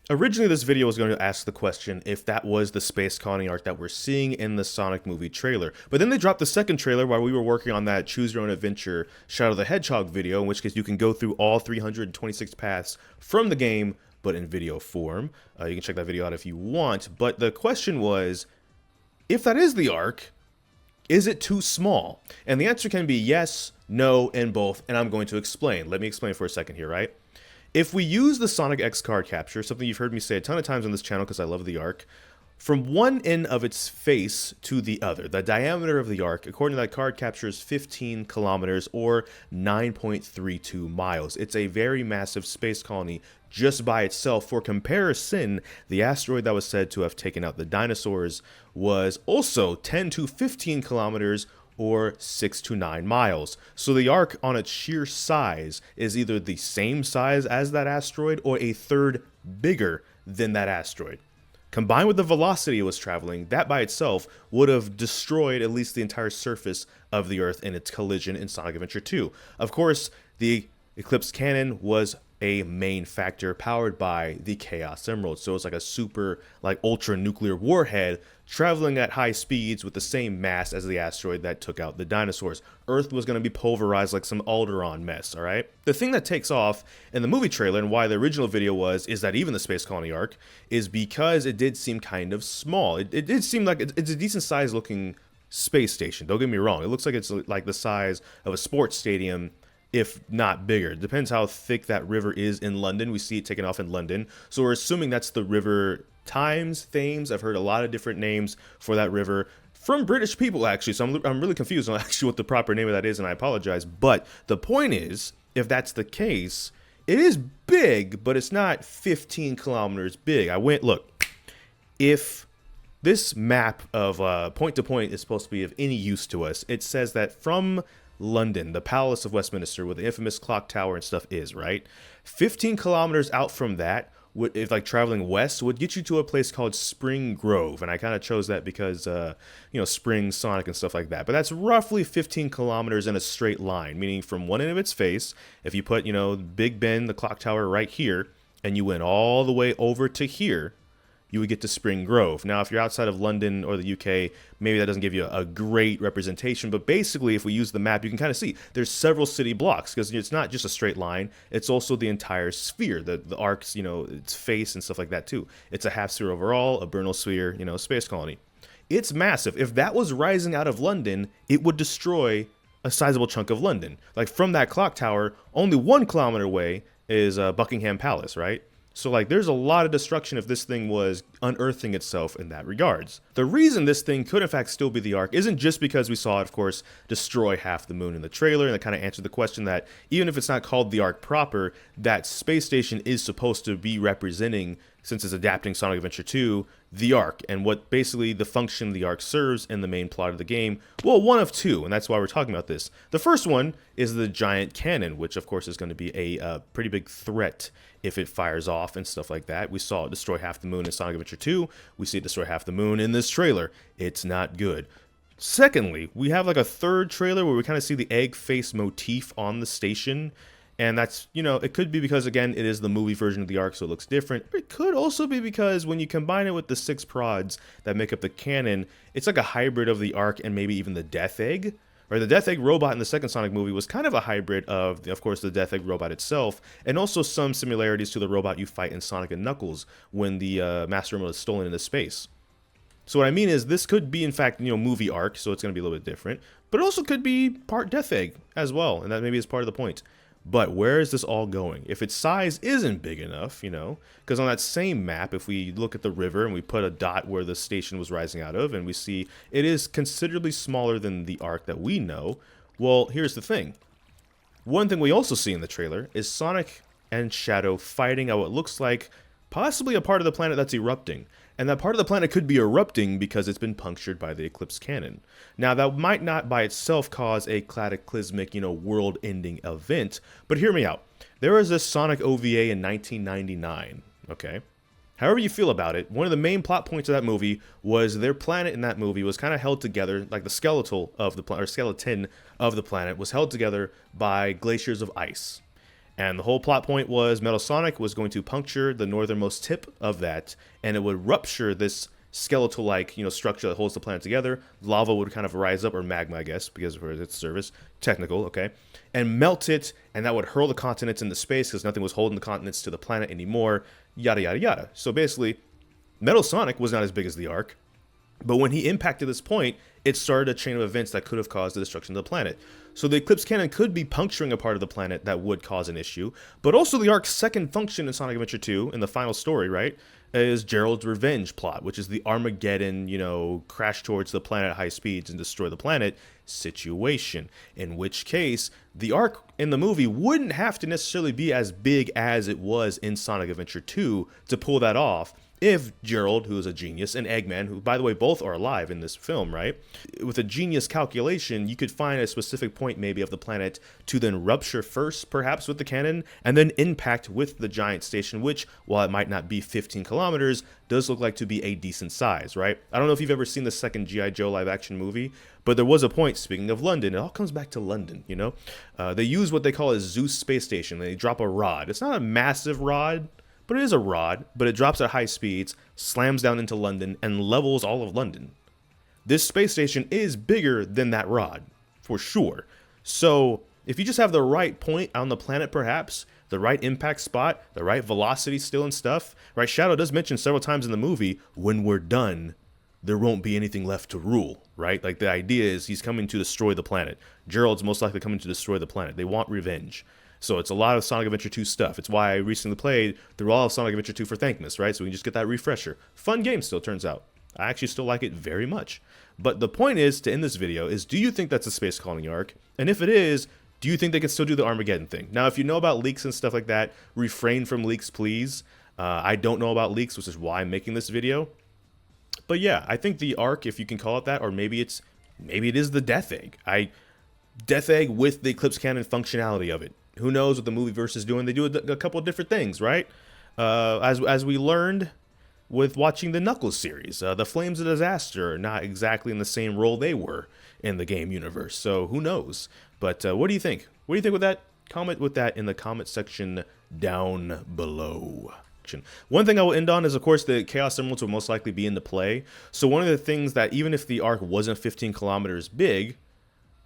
Originally, this video was going to ask the question if that was the Space Colony ARK that we're seeing in the Sonic movie trailer. But then they dropped the second trailer while we were working on that Choose Your Own Adventure Shadow the Hedgehog video, in which case you can go through all 326 paths from the game, but in video form. You can check that video out if you want. But the question was, if that is the ARK, is it too small? And the answer can be yes, no, and both, and I'm going to explain. Let me explain for a second here, right? If we use the Sonic X card capture, something you've heard me say a ton of times on this channel because I love the ARK, from one end of its face to the other, the diameter of the ARK, according to that card capture, is 15 kilometers or 9.32 miles. It's a very massive space colony just by itself. For comparison, the asteroid that was said to have taken out the dinosaurs was also 10 to 15 kilometers or 6 to 9 miles. So the ARK on its sheer size is either the same size as that asteroid or a third bigger than that asteroid. Combined with the velocity it was traveling, that by itself would have destroyed at least the entire surface of the Earth in its collision in Sonic Adventure 2. Of course, the Eclipse cannon was a main factor powered by the Chaos Emerald. So it's like a super, ultra nuclear warhead traveling at high speeds with the same mass as the asteroid that took out the dinosaurs. Earth was going to be pulverized like some Alderaan mess, all right? The thing that takes off in the movie trailer and why the original video is that even the Space Colony ARK is because it did seem kind of small. It did seem like it's a decent size looking space station. Don't get me wrong. It looks like it's like the size of a sports stadium, if not bigger. It depends how thick that river is in London. We see it taking off in London. So we're assuming that's the river Thames. I've heard a lot of different names for that river from British people, actually. So I'm really confused on actually what the proper name of that is, and I apologize. But the point is, if that's the case, it is big, but it's not 15 kilometers big. Look, if this map of point to point is supposed to be of any use to us, it says that from London, the Palace of Westminster, where the infamous clock tower and stuff is, right? 15 kilometers out from that, if traveling west, would get you to a place called Spring Grove. And I kind of chose that because, spring, Sonic, and stuff like that. But that's roughly 15 kilometers in a straight line, meaning from one end of its face, if you put, Big Ben, the clock tower right here, and you went all the way over to here, you would get to Spring Grove. Now, if you're outside of London or the UK, maybe that doesn't give you a great representation, but basically, if we use the map, you can kind of see there's several city blocks, because it's not just a straight line, it's also the entire sphere, the ARK's, its face and stuff like that too. It's a half sphere overall, a Bernal sphere, space colony. It's massive. If that was rising out of London, it would destroy a sizable chunk of London. Like from that clock tower, only 1 kilometer away is Buckingham Palace, right? So there's a lot of destruction if this thing was unearthing itself in that regards. The reason this thing could in fact still be the ARK isn't just because we saw it, of course, destroy half the moon in the trailer, and that kind of answered the question that even if it's not called the ARK proper, that space station is supposed to be representing, since it's adapting Sonic Adventure 2, the ARK, and what basically the function the ARK serves in the main plot of the game. Well, one of two, and that's why we're talking about this. The first one is the giant cannon, which of course is going to be a pretty big threat if it fires off and stuff like that. We saw it destroy half the moon in Sonic Adventure 2. We see it destroy half the moon in this trailer. It's not good. Secondly, we have a third trailer where we kind of see the egg face motif on the station. And that's, it could be because, again, it is the movie version of the ARK, so it looks different. It could also be because when you combine it with the 6 prods that make up the cannon, it's like a hybrid of the ARK and maybe even the Death Egg. Right, the Death Egg robot in the second Sonic movie was kind of a hybrid of course, the Death Egg robot itself, and also some similarities to the robot you fight in Sonic and Knuckles when the Master Emerald is stolen into space. So what I mean is this could be, in fact, movie ARK, so it's going to be a little bit different, but it also could be part Death Egg as well, and that maybe is part of the point. But where is this all going? If its size isn't big enough, because on that same map, if we look at the river and we put a dot where the station was rising out of, and we see it is considerably smaller than the ARK that we know, well, here's the thing. One thing we also see in the trailer is Sonic and Shadow fighting at what looks like possibly a part of the planet that's erupting. And that part of the planet could be erupting because it's been punctured by the Eclipse cannon. Now, that might not by itself cause a cataclysmic, world-ending event, but hear me out. There was this Sonic OVA in 1999, okay? However you feel about it, one of the main plot points of that movie was their planet in that movie was kind of held together, like the skeleton of the planet was held together by glaciers of ice. And the whole plot point was Metal Sonic was going to puncture the northernmost tip of that, and it would rupture this skeletal-like, structure that holds the planet together. Lava would kind of rise up, or magma, I guess, because for its service, technical, okay, and melt it, and that would hurl the continents into space because nothing was holding the continents to the planet anymore. Yada yada yada. So basically, Metal Sonic was not as big as the Ark, but when he impacted this point, it started a chain of events that could have caused the destruction of the planet. So the Eclipse Cannon could be puncturing a part of the planet that would cause an issue, but also the Ark's second function in Sonic Adventure 2, in the final story, right, is Gerald's revenge plot, which is the Armageddon, crash towards the planet at high speeds and destroy the planet situation. In which case, the Ark in the movie wouldn't have to necessarily be as big as it was in Sonic Adventure 2 to pull that off, if Gerald, who is a genius, and Eggman, who, by the way, both are alive in this film, right? With a genius calculation, you could find a specific point, maybe, of the planet to then rupture first, perhaps, with the cannon, and then impact with the giant station, which, while it might not be 15 kilometers, does look like to be a decent size, right? I don't know if you've ever seen the second G.I. Joe live-action movie, but there was a point, speaking of London, it all comes back to London, They use what they call a Zeus space station. They drop a rod. It's not a massive rod, but it is a rod, but it drops at high speeds, slams down into London, and levels all of London. This space station is bigger than that rod, for sure. So, if you just have the right point on the planet, perhaps, the right impact spot, the right velocity still and stuff, right? Shadow does mention several times in the movie, when we're done, there won't be anything left to rule, right? Like, the idea is he's coming to destroy the planet. Gerald's most likely coming to destroy the planet. They want revenge. So it's a lot of Sonic Adventure 2 stuff. It's why I recently played through all of Sonic Adventure 2 for Thankmas, right? So we can just get that refresher. Fun game still, turns out. I actually still like it very much. But the point is, to end this video, is do you think that's a Space Colony ARK? And if it is, do you think they can still do the Armageddon thing? Now, if you know about leaks and stuff like that, refrain from leaks, please. I don't know about leaks, which is why I'm making this video. But yeah, I think the ARK, if you can call it that, or maybe it is the Death Egg. Death Egg with the Eclipse Cannon functionality of it. Who knows what the movieverse is doing? They do a couple of different things, right? As we learned with watching the Knuckles series, the Flames of Disaster are not exactly in the same role they were in the game universe. So who knows? But what do you think? What do you think with that? Comment with that in the comment section down below. One thing I will end on is, of course, the Chaos Emeralds will most likely be into play. So one of the things that, even if the Ark wasn't 15 kilometers big,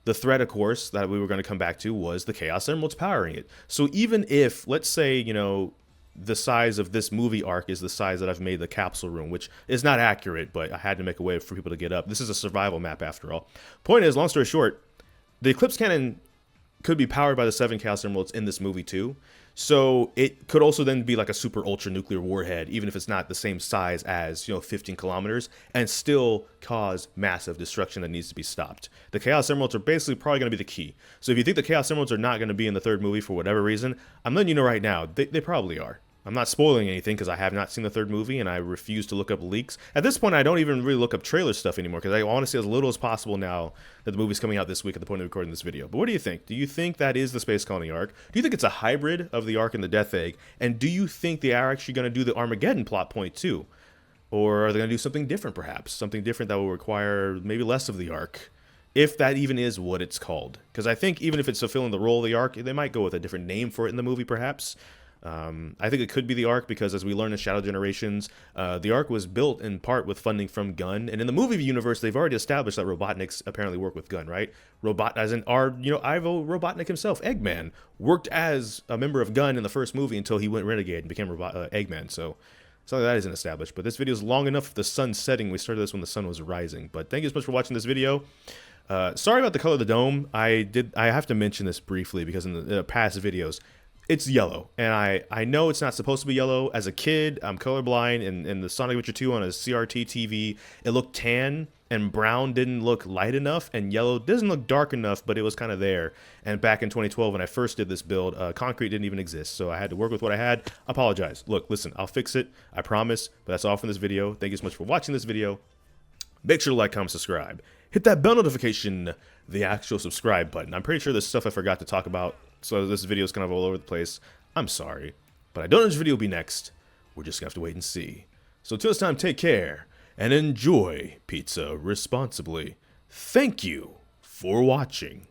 the threat, of course, that we were going to come back to was the Chaos Emeralds powering it. So even if, let's say, the size of this movie Ark is the size that I've made the capsule room, which is not accurate, but I had to make a way for people to get up. This is a survival map, after all. Point is, long story short, the Eclipse Cannon could be powered by the 7 Chaos Emeralds in this movie, too. So it could also then be like a super ultra nuclear warhead, even if it's not the same size as, 15 kilometers, and still cause massive destruction that needs to be stopped. The Chaos Emeralds are basically probably going to be the key. So if you think the Chaos Emeralds are not going to be in the third movie for whatever reason, I'm letting you know right now, they probably are. I'm not spoiling anything because I have not seen the third movie and I refuse to look up leaks. At this point, I don't even really look up trailer stuff anymore because I want to see as little as possible now that the movie's coming out this week at the point of recording this video. But what do you think? Do you think that is the Space Colony ARK? Do you think it's a hybrid of the ARK and the Death Egg? And do you think they are actually going to do the Armageddon plot point too? Or are they going to do something different perhaps? Something different that will require maybe less of the ARK? If that even is what it's called. Because I think even if it's fulfilling the role of the ARK, they might go with a different name for it in the movie perhaps. I think it could be the ARK because, as we learned in Shadow Generations, the ARK was built in part with funding from Gunn, and in the movie universe, they've already established that Robotniks apparently work with Gunn, right? As in our, Ivo Robotnik himself, Eggman, worked as a member of Gunn in the first movie until he went Renegade and became Eggman. So something that isn't established. But this video is long enough. The sun's setting. We started this when the sun was rising. But thank you so much for watching this video. Sorry about the color of the dome. I have to mention this briefly because in the past videos, it's yellow, and I know it's not supposed to be yellow. As a kid, I'm colorblind, and in the Sonic Adventure 2 on a CRT TV, it looked tan, and brown didn't look light enough, and yellow doesn't look dark enough, but it was kind of there. And back in 2012, when I first did this build, concrete didn't even exist, so I had to work with what I had. Apologize. Look, listen, I'll fix it, I promise, but that's all from this video. Thank you so much for watching this video. Make sure to like, comment, subscribe. Hit that bell notification, the actual subscribe button. I'm pretty sure there's stuff I forgot to talk about, so this video is kind of all over the place. I'm sorry, but I don't know which video will be next. We're just going to have to wait and see. So until this time, take care, and enjoy pizza responsibly. Thank you for watching.